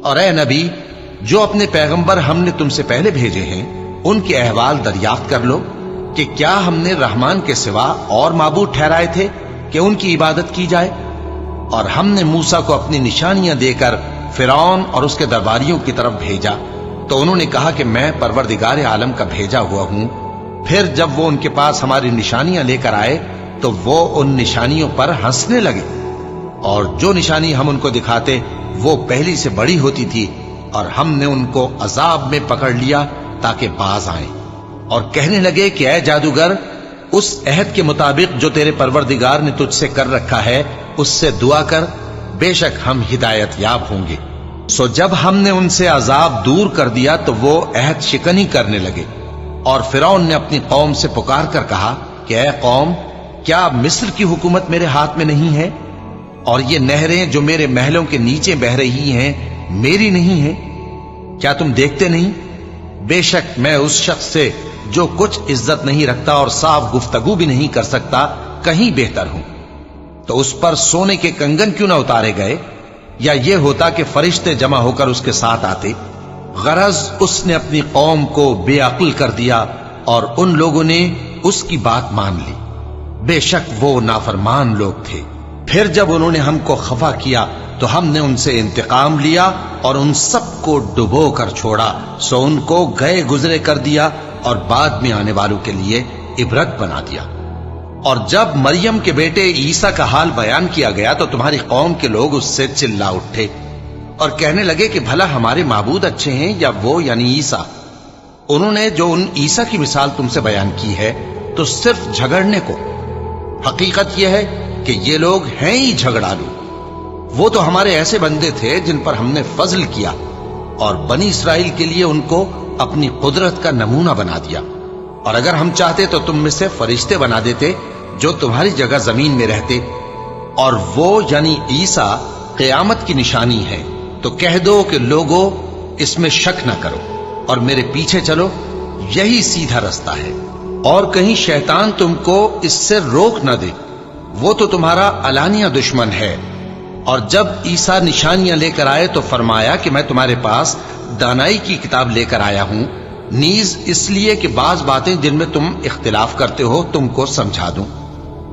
اور اے نبی، جو اپنے پیغمبر ہم نے تم سے پہلے بھیجے ہیں ان کے احوال دریافت کر لو کہ کیا ہم نے رحمان کے سوا اور معبود ٹھہرائے تھے کہ ان کی عبادت کی جائے؟ اور ہم نے موسیٰ کو اپنی نشانیاں دے کر فرعون اور اس کے درباریوں کی طرف بھیجا تو انہوں نے کہا کہ میں پروردگار عالم کا بھیجا ہوا ہوں۔ پھر جب وہ ان کے پاس ہماری نشانیاں لے کر آئے تو وہ ان نشانیوں پر ہنسنے لگے، اور جو نشانی ہم ان کو دکھاتے وہ پہلی سے بڑی ہوتی تھی، اور ہم نے ان کو عذاب میں پکڑ لیا تاکہ باز آئیں، اور کہنے لگے کہ اے جادوگر، اس عہد کے مطابق جو تیرے پروردگار نے تجھ سے کر رکھا ہے اس سے دعا کر، بے شک ہم ہدایت یاب ہوں گے۔ سو جب ہم نے ان سے عذاب دور کر دیا تو وہ عہد شکنی کرنے لگے، اور فرعون نے اپنی قوم سے پکار کر کہا کہ اے قوم، کیا مصر کی حکومت میرے ہاتھ میں نہیں ہے؟ اور یہ نہریں جو میرے محلوں کے نیچے بہ رہی ہیں میری نہیں ہیں؟ کیا تم دیکھتے نہیں؟ بے شک میں اس شخص سے جو کچھ عزت نہیں رکھتا اور صاف گفتگو بھی نہیں کر سکتا کہیں بہتر ہوں۔ تو اس پر سونے کے کنگن کیوں نہ اتارے گئے، یا یہ ہوتا کہ فرشتے جمع ہو کر اس کے ساتھ آتے؟ غرض اس نے اپنی قوم کو بے عقل کر دیا اور ان لوگوں نے اس کی بات مان لی، بے شک وہ نافرمان لوگ تھے۔ پھر جب انہوں نے ہم کو خفا کیا تو ہم نے ان سے انتقام لیا اور ان سب کو ڈبو کر چھوڑا، سو ان کو گئے گزرے کر دیا اور بعد میں آنے والوں کے لیے عبرت بنا دیا۔ اور جب مریم کے بیٹے عیسیٰ کا حال بیان کیا گیا تو تمہاری قوم کے لوگ اس سے چلا اٹھے اور کہنے لگے کہ بھلا ہمارے معبود اچھے ہیں یا وہ یعنی عیسیٰ؟ انہوں نے جو ان عیسیٰ کی مثال تم سے بیان کی ہے تو صرف جھگڑنے کو۔ حقیقت یہ ہے کہ یہ لوگ ہیں ہی جھگڑالو۔ وہ تو ہمارے ایسے بندے تھے جن پر ہم نے فضل کیا، اور بنی اسرائیل کے لیے ان کو اپنی قدرت کا نمونہ بنا دیا، اور اگر ہم چاہتے تو تم میں سے فرشتے بنا دیتے جو تمہاری جگہ زمین میں رہتے، اور وہ یعنی عیسیٰ قیامت کی نشانی ہے۔ تو کہہ دو کہ لوگو اس میں شک نہ کرو اور میرے پیچھے چلو، یہی سیدھا رستہ ہے، اور کہیں شیطان تم کو اس سے روک نہ دے، وہ تو تمہارا علانیہ دشمن ہے۔ اور جب عیسیٰ نشانیاں لے کر آئے تو فرمایا کہ میں تمہارے پاس دانائی کی کتاب لے کر آیا ہوں، نیز اس لیے کہ بعض باتیں جن میں تم اختلاف کرتے ہو تم کو سمجھا دوں۔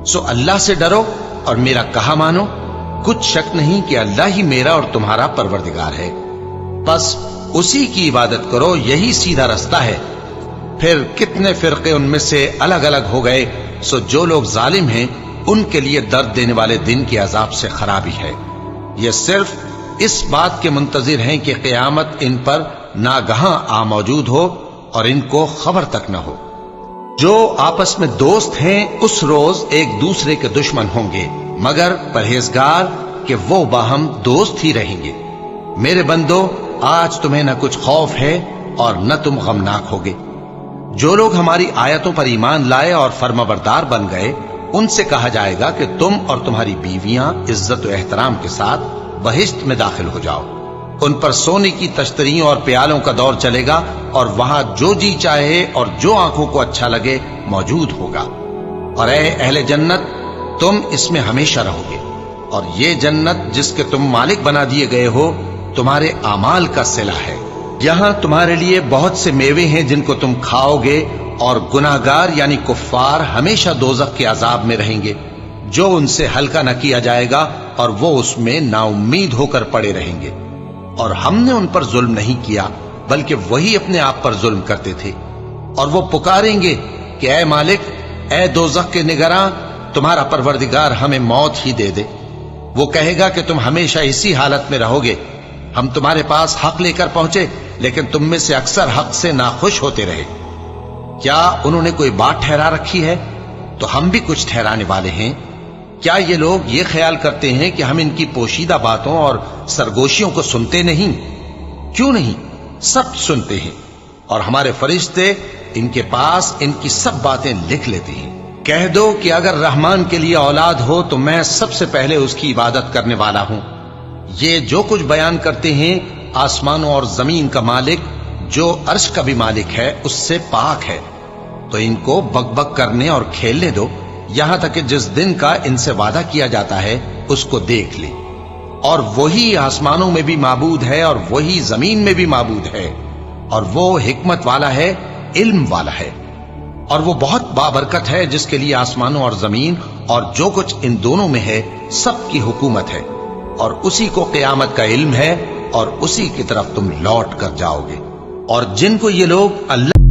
سو اللہ سے ڈرو اور میرا کہا مانو، کچھ شک نہیں کہ اللہ ہی میرا اور تمہارا پروردگار ہے، بس اسی کی عبادت کرو، یہی سیدھا رستہ ہے۔ پھر کتنے فرقے ان میں سے الگ الگ ہو گئے، سو جو لوگ ظالم ہیں ان کے لیے درد دینے والے دن کے عذاب سے خرابی ہے۔ یہ صرف اس بات کے منتظر ہیں کہ قیامت ان پر ناگہاں آ موجود ہو اور ان کو خبر تک نہ ہو۔ جو آپس میں دوست ہیں اس روز ایک دوسرے کے دشمن ہوں گے، مگر پرہیزگار کہ وہ باہم دوست ہی رہیں گے۔ میرے بندو، آج تمہیں نہ کچھ خوف ہے اور نہ تم غمناک ہوگے۔ جو لوگ ہماری آیتوں پر ایمان لائے اور فرمانبردار بن گئے ان سے کہا جائے گا کہ تم اور تمہاری بیویاں عزت و احترام کے ساتھ بہشت میں داخل ہو جاؤ۔ ان پر سونے کی تشتریوں اور پیالوں کا دور چلے گا، اور وہاں جو جی چاہے اور جو آنکھوں کو اچھا لگے موجود ہوگا۔ اور اے اہل جنت، تم اس میں ہمیشہ رہو گے، اور یہ جنت جس کے تم مالک بنا دیے گئے ہو تمہارے اعمال کا صلہ ہے۔ یہاں تمہارے لیے بہت سے میوے ہیں جن کو تم کھاؤ گے، اور گناہگار یعنی کفار ہمیشہ دوزخ کے عذاب میں رہیں گے، جو ان سے ہلکا نہ کیا جائے گا، اور وہ اس میں نا امید ہو کر پڑے رہیں گے۔ اور ہم نے ان پر ظلم نہیں کیا بلکہ وہی اپنے آپ پر ظلم کرتے تھے۔ اور وہ پکاریں گے کہ اے مالک، اے دوزخ کے نگراں، تمہارا پروردگار ہمیں موت ہی دے دے۔ وہ کہے گا کہ تم ہمیشہ اسی حالت میں رہو گے، ہم تمہارے پاس حق لے کر پہنچے لیکن تم میں سے اکثر حق سے ناخوش ہوتے رہے۔ کیا انہوں نے کوئی بات ٹھہرا رکھی ہے؟ تو ہم بھی کچھ ٹھہرانے والے ہیں۔ کیا یہ لوگ یہ خیال کرتے ہیں کہ ہم ان کی پوشیدہ باتوں اور سرگوشیوں کو سنتے نہیں؟ کیوں نہیں، سب سنتے ہیں، اور ہمارے فرشتے ان کے پاس ان کی سب باتیں لکھ لیتے ہیں۔ کہہ دو کہ اگر رحمان کے لیے اولاد ہو تو میں سب سے پہلے اس کی عبادت کرنے والا ہوں۔ یہ جو کچھ بیان کرتے ہیں آسمانوں اور زمین کا مالک جو عرش کا بھی مالک ہے اس سے پاک ہے، تو ان کو بک بک کرنے اور کھیلنے دو، یہاں تک کہ جس دن کا ان سے وعدہ کیا جاتا ہے اس کو دیکھ لیں۔ اور وہی آسمانوں میں بھی معبود ہے اور وہی زمین میں بھی معبود ہے، اور وہ حکمت والا ہے، علم والا ہے، اور وہ بہت بابرکت ہے جس کے لیے آسمانوں اور زمین اور جو کچھ ان دونوں میں ہے سب کی حکومت ہے، اور اسی کو قیامت کا علم ہے، اور اسی کی طرف تم لوٹ کر جاؤ گے۔ اور جن کو یہ لوگ اللہ